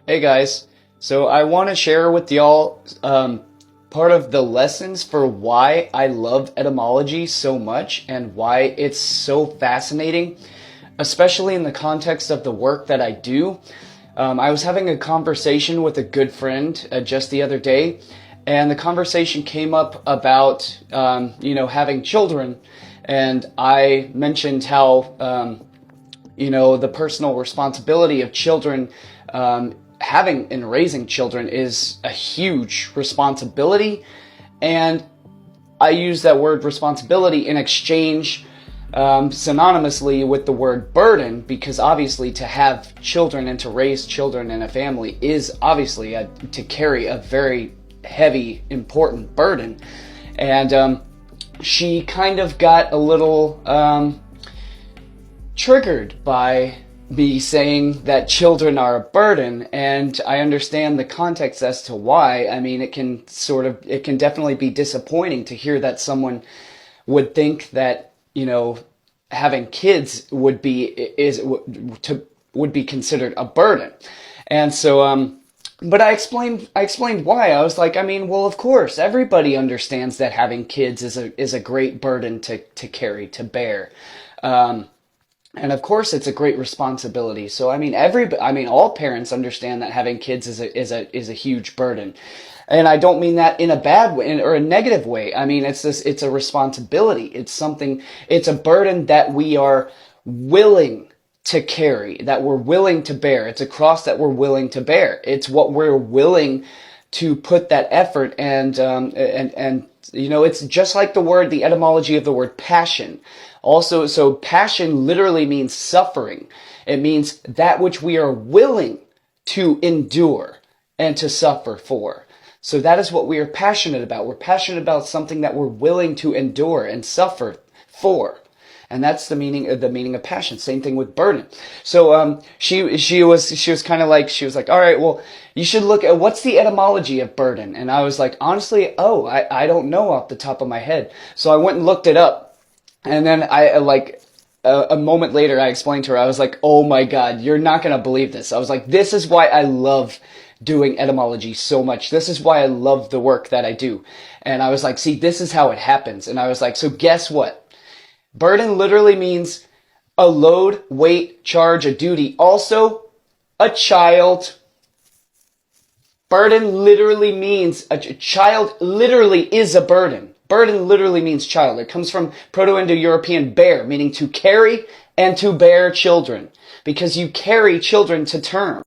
Hey guys, so I want to share with y'all part of the lessons for why I love etymology so much and why it's so fascinating, especially in the context of the work that I do. I was having a conversation with a good friend just the other day, and the conversation came up about, having children, and I mentioned how, the personal responsibility of children, having and raising children is a huge responsibility, and I use that word responsibility in exchange synonymously with the word burden, because obviously to have children and to raise children in a family is obviously to carry a very heavy, important burden. And she kind of got a little triggered by me saying that children are a burden, and I understand the context as to why. I mean, it can definitely be disappointing to hear that someone would think that, having kids would be considered a burden. And so, but I explained why. I was like, well, of course, everybody understands that having kids is a great burden to carry, to bear. And of course, it's a great responsibility. So, all parents understand that having kids is a huge burden. And I don't mean that in a bad way or a negative way. It's a responsibility. It's a burden that we are willing to carry, that we're willing to bear. It's a cross that we're willing to bear. It's what we're willing to put that effort and it's just like the etymology of the word passion. Also, so passion literally means suffering. It means that which we are willing to endure and to suffer for. So that is what we are passionate about. We're passionate about something that we're willing to endure and suffer for. And that's the meaning of passion. Same thing with burden. So she was kind of like, all right, well, you should look at what's the etymology of burden. And I was like, honestly, I don't know off the top of my head. So I went and looked it up. And then a moment later, I explained to her, I was like, oh my God, you're not going to believe this. I was like, this is why I love doing etymology so much. This is why I love the work that I do. And I was like, see, this is how it happens. And I was like, so guess what? Burden literally means a load, weight, charge, a duty. Also, a child. Burden literally means a child literally is a burden. Burden literally means child. It comes from Proto-Indo-European bear, meaning to carry and to bear children, because you carry children to term.